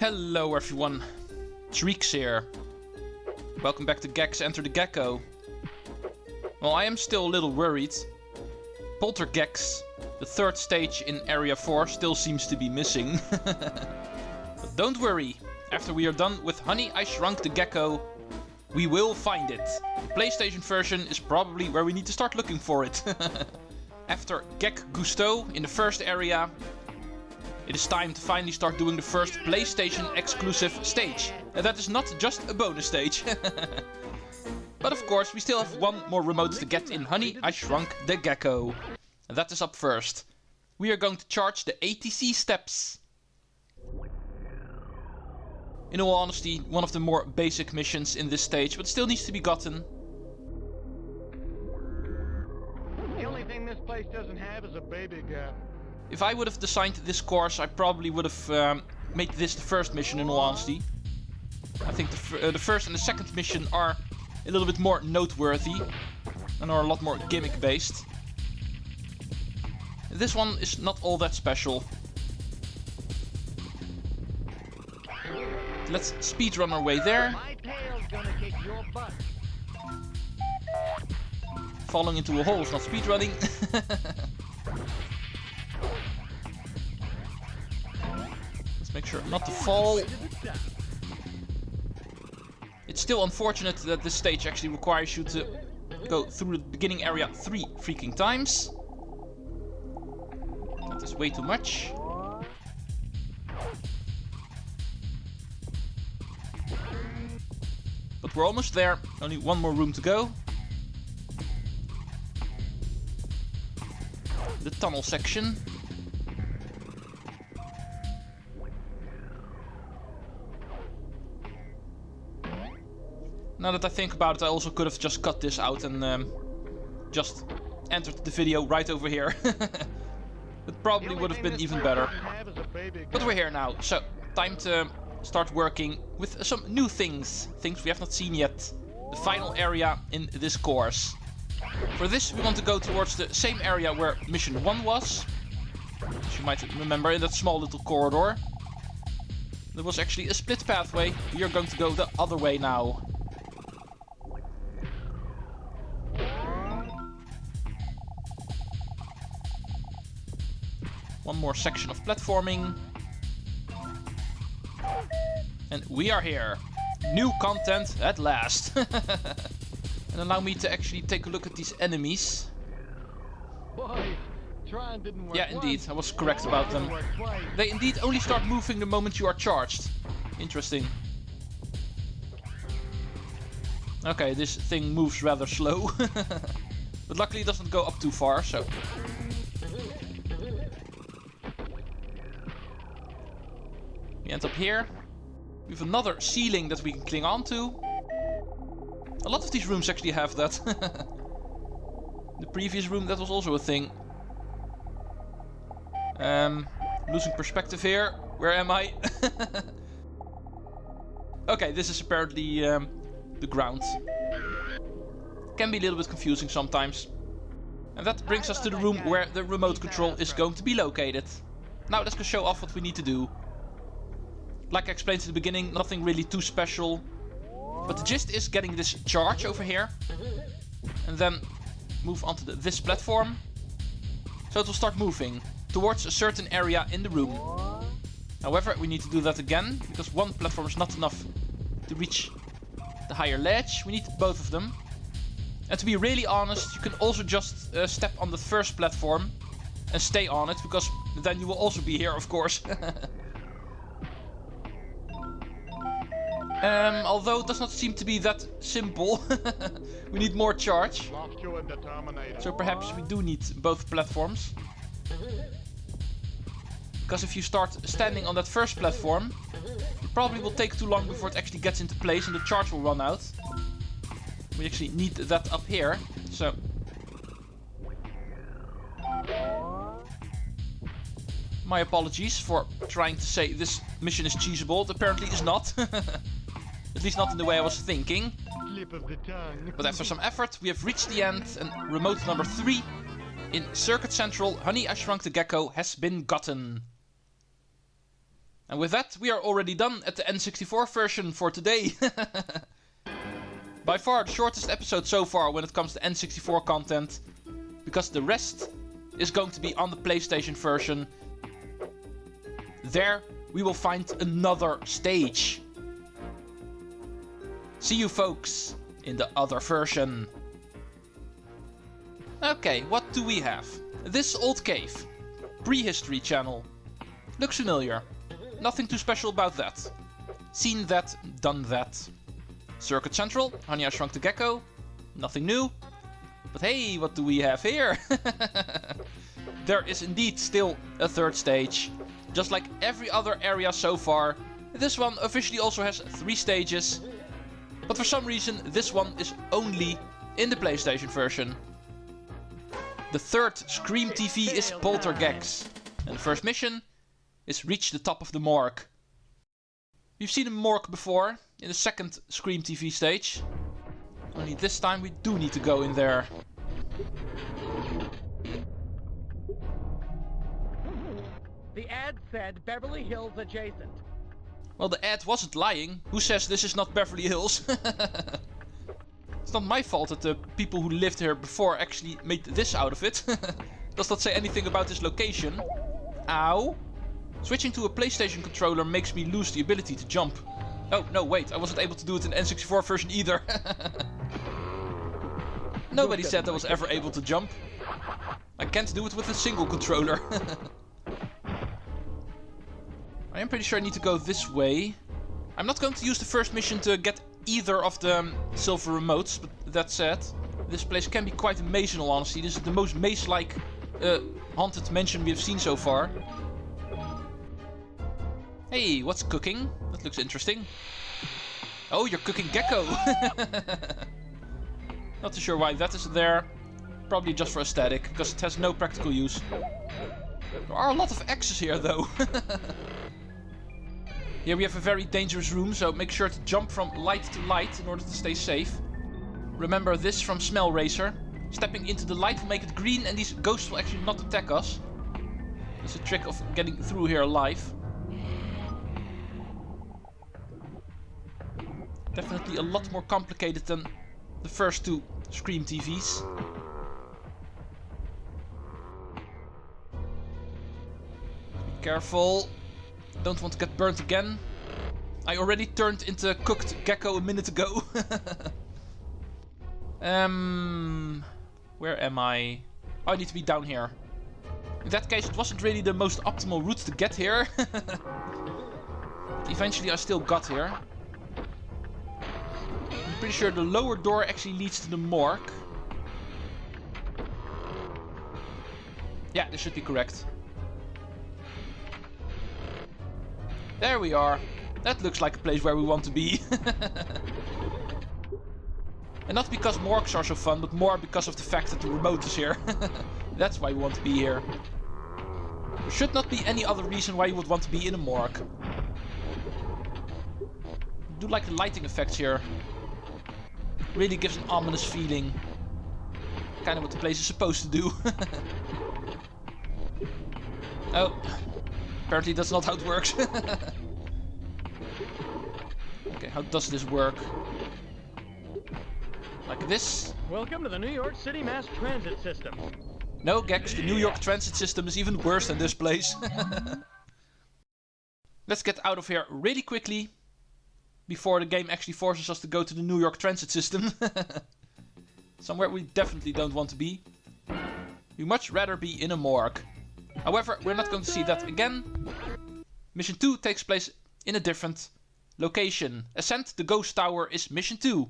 Hello everyone, Treecks here. Welcome back to Gex Enter the Gecko. Well, I am still a little worried. Poltergex, the third stage in Area 4, still seems to be missing. But don't worry, after we are done with Honey, I Shrunk the Gecko, we will find it. The PlayStation version is probably where we need to start looking for it. After Gecko in the first area, it is time to finally start doing the first PlayStation exclusive stage. And that is not just a bonus stage. But of course, we still have one more remote to get in Honey, I Shrunk the Gecko. And that is up first. We are going to charge the A.T.C steps. In all honesty, one of the more basic missions in this stage, but still needs to be gotten. The only thing this place doesn't have is a baby gap. If I would have designed this course, I probably would have made this the first mission, in all honesty. I think the first and the second mission are a little bit more noteworthy and are a lot more gimmick based. This one is not all that special. Let's speedrun our way there. My tail's gonna kick your butt. Falling into a hole is not speedrunning. Let's make sure not to fall. It's still unfortunate that this stage actually requires you to go through the beginning area 3 freaking times. That is way too much. But we're almost there. Only one more room to go. The tunnel section. Now that I think about it, I also could have just cut this out and just entered the video right over here. It probably would have been even better. But we're here now, so time to start working with some new things. Things we have not seen yet. The final area in this course. For this, we want to go towards the same area where mission 1 was. As you might remember, in that small little corridor. There was actually a split pathway. We are going to go the other way now. One more section of platforming. And we are here. New content at last. And allow me to actually take a look at these enemies. Boy, trying didn't work. Yeah, indeed, I was correct about them. They indeed only start moving the moment you are charged. Interesting. Okay, this thing moves rather slow. But luckily it doesn't go up too far, so... We end up here. We have another ceiling that we can cling on to. A lot of these rooms actually have that. The previous room, that was also a thing. Losing perspective here. Where am I? Okay, this is apparently the ground. Can be a little bit confusing sometimes. And that brings us to the room where the remote control is going to be located. Now let's go show off what we need to do. Like I explained at the beginning, nothing really too special. But the gist is getting this charge over here. And then move onto this platform. So it will start moving towards a certain area in the room. However, we need to do that again, because one platform is not enough to reach the higher ledge. We need both of them. And to be really honest, you can also just step on the first platform and stay on it, because then you will also be here, of course. Although it does not seem to be that simple. We need more charge. So perhaps we do need both platforms. Because if you start standing on that first platform, it probably will take too long before it actually gets into place and the charge will run out. We actually need that up here, so... My apologies for trying to say this mission is cheesable. It apparently is not. At least not in the way I was thinking. But after some effort, we have reached the end, and remote number 3 in Circuit Central, Honey, I Shrunk the Gecko, has been gotten. And with that, we are already done at the N64 version for today. By far the shortest episode so far when it comes to N64 content, because the rest is going to be on the PlayStation version. There we will find another stage. See you folks in the other version. Okay, what do we have? This old cave. Prehistory channel. Looks familiar. Nothing too special about that. Seen that, done that. Circuit Central, Honey, I Shrunk the Gecko. Nothing new. But hey, what do we have here? There is indeed still a third stage. Just like every other area so far, this one officially also has 3 stages. But for some reason, this one is only in the PlayStation version. The third Scream TV is Poltergex. And the first mission is reach the top of the morgue. We've seen a morgue before, in the second Scream TV stage. Only this time we do need to go in there. The ad said Beverly Hills adjacent. Well, the ad wasn't lying. Who says this is not Beverly Hills? It's not my fault that the people who lived here before actually made this out of it. Does not say anything about this location. Ow. Switching to a PlayStation controller makes me lose the ability to jump. Oh, no, wait. I wasn't able to do it in the N64 version either. Nobody said I was ever able to jump. I can't do it with a single controller. I am pretty sure I need to go this way. I'm not going to use the first mission to get either of the silver remotes, but that said, this place can be quite a maze in all honesty. This is the most maze-like haunted mansion we have seen so far. Hey, what's cooking? That looks interesting. Oh, you're cooking Gecko! Not too sure why that is there. Probably just for aesthetic, because it has no practical use. There are a lot of axes here though. Here we have a very dangerous room, so make sure to jump from light to light in order to stay safe. Remember this from Smell Racer. Stepping into the light will make it green and these ghosts will actually not attack us. It's a trick of getting through here alive. Definitely a lot more complicated than the first 2 Scream TVs. Be careful. Don't want to get burnt again. I already turned into cooked Gecko a minute ago. Where am I? Oh, I need to be down here. In that case, it wasn't really the most optimal route to get here. But eventually I still got here. I'm pretty sure the lower door actually leads to the morgue. Yeah, this should be correct. There we are. That looks like a place where we want to be. And not because morgues are so fun, but more because of the fact that the remote is here. That's why we want to be here. There should not be any other reason why you would want to be in a morgue. I do like the lighting effects here. Really gives an ominous feeling. Kind of what the place is supposed to do. Oh. Apparently that's not how it works. Okay, how does this work? Like this? Welcome to the New York City Mass Transit System. No, Gex, the New York transit system is even worse than this place. Let's get out of here really quickly. Before the game actually forces us to go to the New York transit system. Somewhere we definitely don't want to be. We'd much rather be in a morgue. However, we're not going to see that again. Mission 2 takes place in a different location. Ascent the Ghost Tower is Mission 2.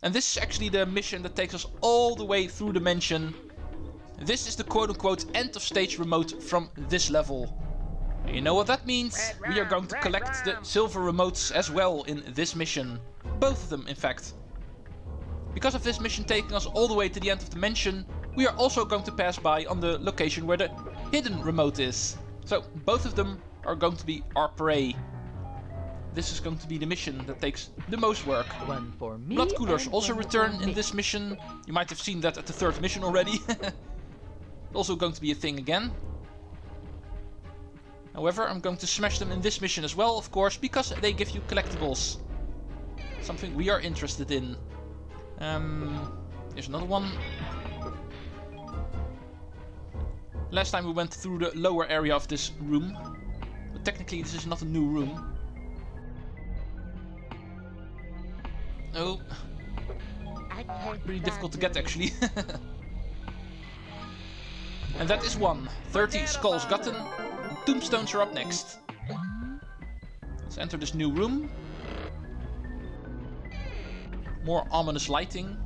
And this is actually the mission that takes us all the way through the mansion. This is the quote-unquote end of stage remote from this level. And you know what that means? We are going to collect the silver remotes as well in this mission. Both of them, in fact. Because of this mission taking us all the way to the end of the mansion, we are also going to pass by on the location where the hidden remote is. So both of them are going to be our prey. This is going to be the mission that takes the most work. One for me. Blood coolers also return in this mission. You might have seen that at the third mission already. Also going to be a thing again. However, I'm going to smash them in this mission as well, of course, because they give you collectibles. Something we are interested in. Here's another one. Last time we went through the lower area of this room. But technically this is not a new room. Oh. Pretty difficult to get actually. And that is one. 30 skulls gotten. Tombstones are up next. Let's enter this new room. More ominous lighting.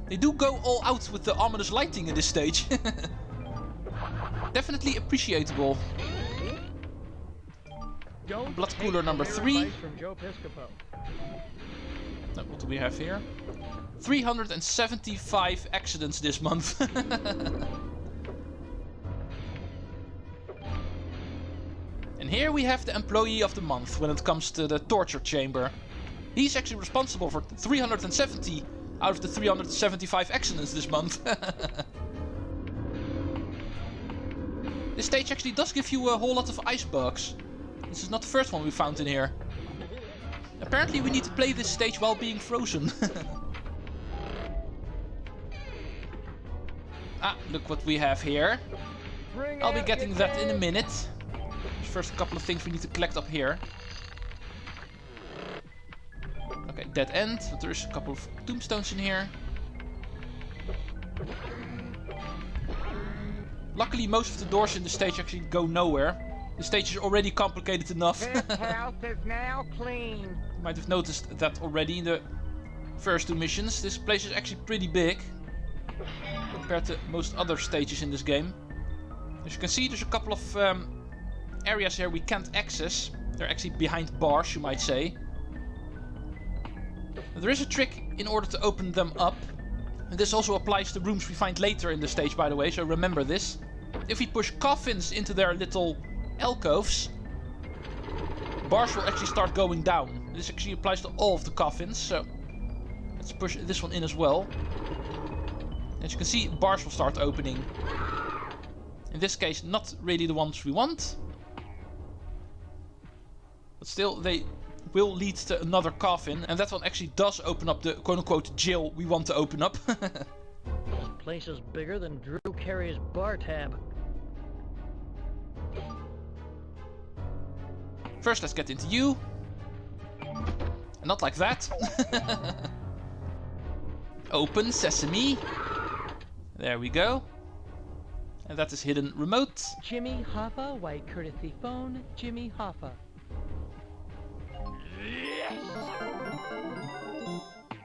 They do go all out with the ominous lighting in this stage. Definitely appreciable. Blood cooler number 3. What do we have here? 375 accidents this month. And here we have the employee of the month when it comes to the torture chamber. He's actually responsible for 370 out of the 375 accidents this month. This stage actually does give you a whole lot of ice bugs. This is not the first one we found in here. Apparently we need to play this stage while being frozen. Ah, look what we have here. I'll be getting that in a minute. There's first a couple of things we need to collect up here. Okay, dead end, but there's a couple of tombstones in here. Luckily, most of the doors in the stage actually go nowhere. The stage is already complicated enough. This house is now clean. You might have noticed that already in the first two missions. This place is actually pretty big compared to most other stages in this game. As you can see, there's a couple of areas here we can't access. They're actually behind bars, you might say. There is a trick in order to open them up. And this also applies to rooms we find later in the stage, by the way, so remember this. If we push coffins into their little alcoves, bars will actually start going down. This actually applies to all of the coffins, so let's push this one in as well. As you can see, bars will start opening. In this case, not really the ones we want. But still, they will lead to another coffin, and that one actually does open up the quote-unquote jail we want to open up. This place is bigger than Drew Carey's bar tab. First, let's get into you. And not like that. Open sesame. There we go. And that is hidden remote. Jimmy Hoffa, white courtesy phone, Jimmy Hoffa.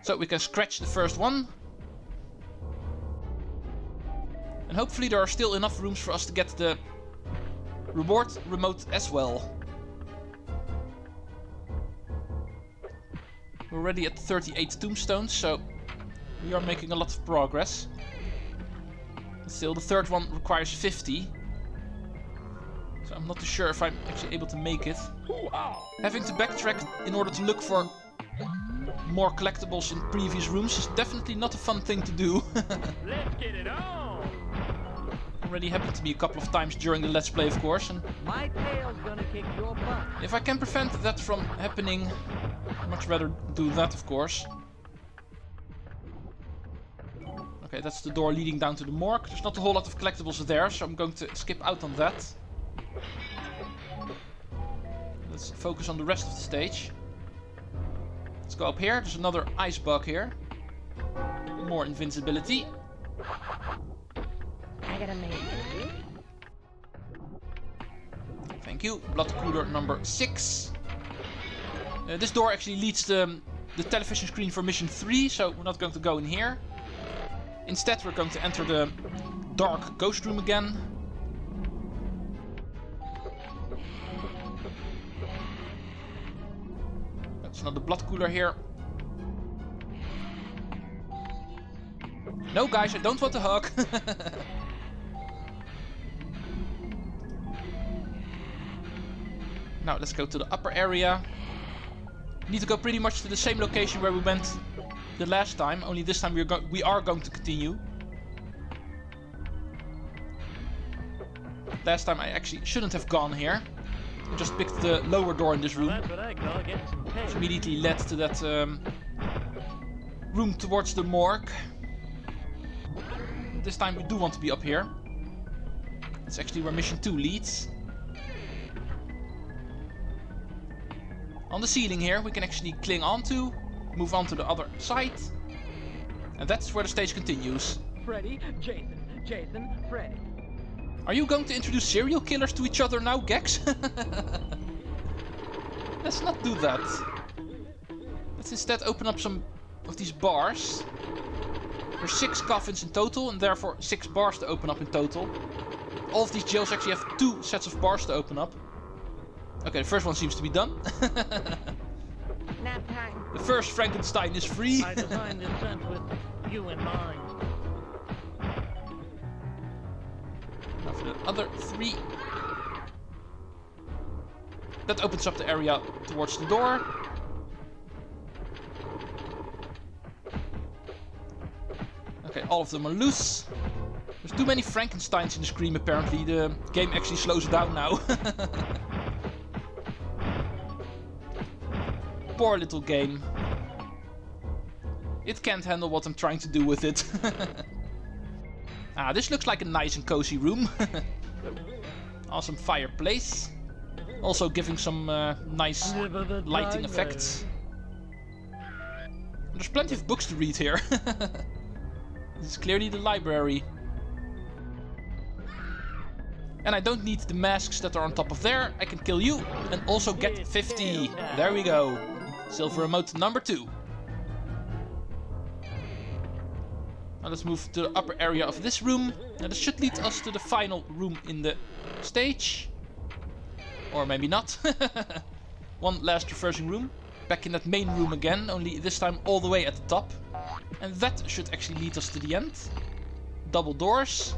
So we can scratch the first one. And hopefully there are still enough rooms for us to get the reward remote as well. We're already at 38 tombstones, so we are making a lot of progress. Still, the third one requires 50. So I'm not too sure if I'm actually able to make it. Having to backtrack in order to look for more collectibles in previous rooms is definitely not a fun thing to do. Let's get it on. Already happened to me a couple of times during the Let's Play, of course. And My tail's gonna kick your butt. if I can prevent that from happening, I'd much rather do that, of course. Okay, that's the door leading down to the morgue. There's not a whole lot of collectibles there, so I'm going to skip out on that. Let's focus on the rest of the stage. Let's go up here. There's another ice bug here. More invincibility. I gotta make it. Thank you. Blood cooler number 6. This door actually leads to the television screen for mission 3, so we're not going to go in here. Instead, we're going to enter the dark ghost room again. That's another blood cooler here. No, guys, I don't want to hug. Now, let's go to the upper area. We need to go pretty much to the same location where we went the last time, only this time we are going to continue. Last time I actually shouldn't have gone here. I just picked the lower door in this room. That's what I call getting some pay. Which immediately led to that room towards the morgue. This time we do want to be up here. That's actually where mission 2 leads. On the ceiling here we can actually cling onto, move on to the other side. And that's where the stage continues. Freddy, Jason, Freddy. Are you going to introduce serial killers to each other now, Gex? Let's not do that. Let's instead open up some of these bars. There's 6 coffins in total and therefore 6 bars to open up in total. All of these jails actually have 2 sets of bars to open up. Okay, the first one seems to be done. Nap time. The first Frankenstein is free. I designed this scent with you in mind. Now for the other 3. That opens up the area towards the door. Okay, all of them are loose. There's too many Frankensteins in the screen apparently. The game actually slows down now. Poor little game. It can't handle what I'm trying to do with it. Ah, this looks like a nice and cozy room. Awesome fireplace. Also giving some nice lighting effects. There's plenty of books to read here. This is clearly the library. And I don't need the masks that are on top of there. I can kill you and also get 50. There we go. Silver remote number 2. Now let's move to the upper area of this room. Now this should lead us to the final room in the stage. Or maybe not. One last reversing room. Back in that main room again, only this time all the way at the top. And that should actually lead us to the end. Double doors.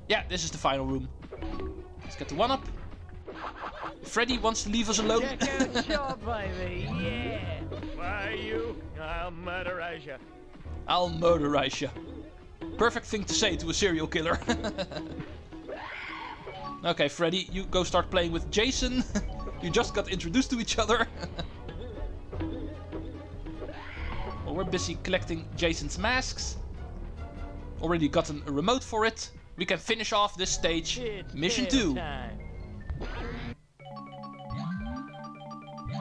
Yeah, this is the final room. Let's get the 1-up. Freddy wants to leave us alone. Gecko shot, baby, yeah. Why you? I'll murderize you. I'll murderize you. Perfect thing to say to a serial killer. Okay, Freddy, you go start playing with Jason. You just got introduced to each other. Well, we're busy collecting Jason's masks. Already gotten a remote for it. We can finish off this stage, It's mission tail 2. time.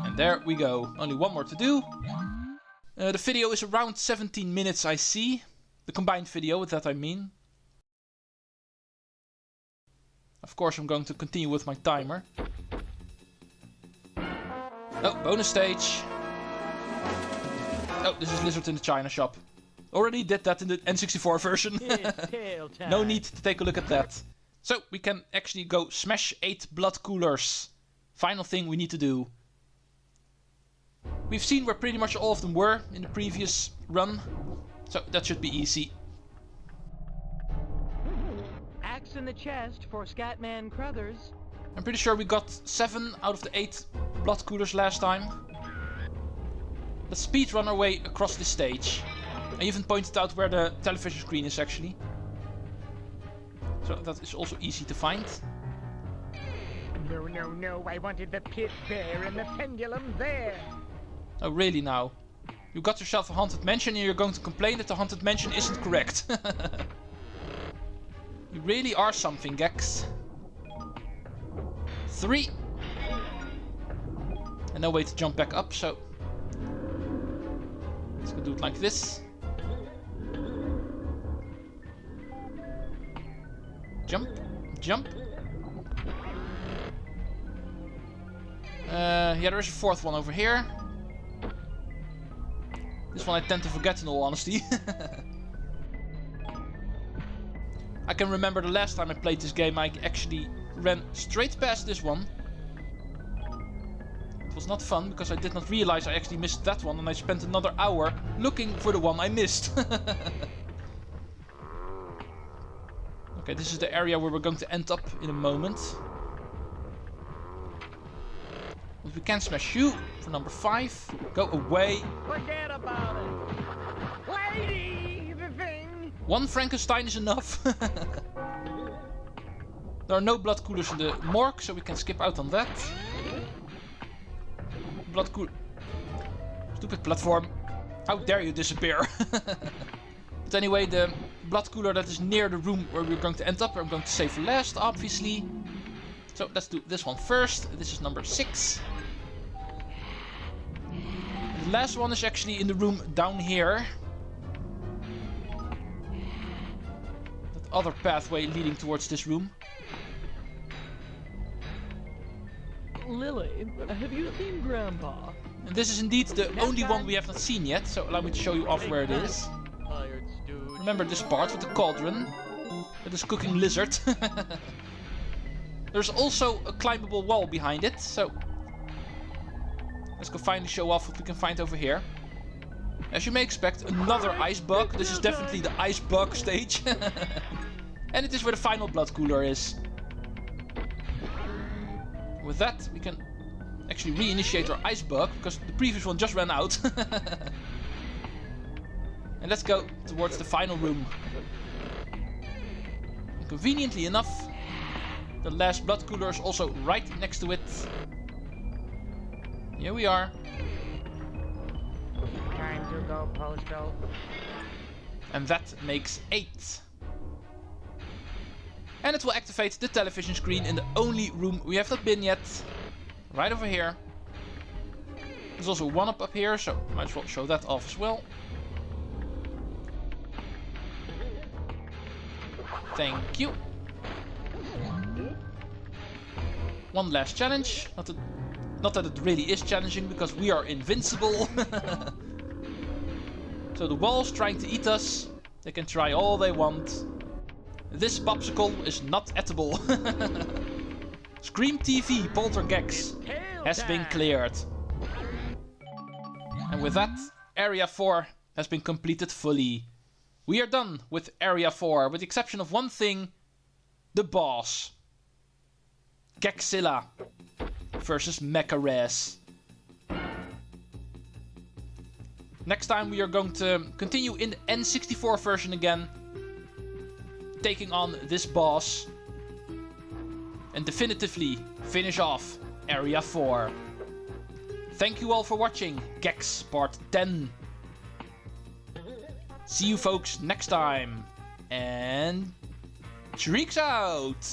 And there we go. Only one more to do. The video is around 17 minutes, I see. The combined video, with that I mean. Of course, I'm going to continue with my timer. Oh, bonus stage. Oh, this is Lizard in the China shop. Already did that in the N64 version. It's tail time. No need to take a look at that. So, we can actually go smash 8 blood coolers. Final thing we need to do. We've seen where pretty much all of them were in the previous run. So, that should be easy. Axe in the chest for Scatman Crothers. I'm pretty sure we got 7 out of the 8 blood coolers last time. Let's speedrun our way across this stage. I even pointed out where the television screen is actually. So that is also easy to find. No, I wanted the pit there and the pendulum there. Oh really now? You got yourself a haunted mansion and you're going to complain that the haunted mansion isn't correct. You really are something, Gex. 3. And no way to jump back up, so let's go do it like this. Jump, jump. Yeah, there is a 4th one over here. This one I tend to forget in all honesty. I can remember the last time I played this game I actually ran straight past this one. It was not fun because I did not realize I actually missed that one and I spent another hour looking for the one I missed. Okay, this is the area where we're going to end up in a moment. But we can smash you for number 5. Go away. Forget about it. Lady, the thing. 1 Frankenstein is enough. There are no blood coolers in the morgue, so we can skip out on that. Blood cooler. Stupid platform. How dare you disappear? But anyway, the blood cooler that is near the room where we're going to end up, I'm going to save for last, obviously. So let's do this one first. This is number 6. And the last one is actually in the room down here. That other pathway leading towards this room. Lily, have you seen Grandpa? And this is indeed the only one we have not seen yet, so allow me to show you off where it is. Remember this part with the cauldron? With this cooking lizard. There's also a climbable wall behind it, so let's go finally show off what we can find over here. As you may expect, another ice bug. This is definitely the ice bug stage. And it is where the final blood cooler is. With that, we can actually reinitiate our ice bug, because the previous one just ran out. And let's go towards the final room. And conveniently enough, the last blood cooler is also right next to it. Here we are. Time to go, Posto. And that makes 8. And it will activate the television screen in the only room we have not been yet. Right over here. There's also one up here, so might as well show that off as well. Thank you. One last challenge. Not that it really is challenging, because we are invincible. So the walls trying to eat us. They can try all they want. This popsicle is not edible. Scream TV Poltergex has been cleared. And with that, Area 4 has been completed fully. We are done with Area 4, with the exception of one thing. The boss. Gexilla versus Mecha-Res. Next time we are going to continue in the N64 version again. Taking on this boss. And definitively finish off Area 4. Thank you all for watching Gex Part 10. See you folks next time. And Treecks out!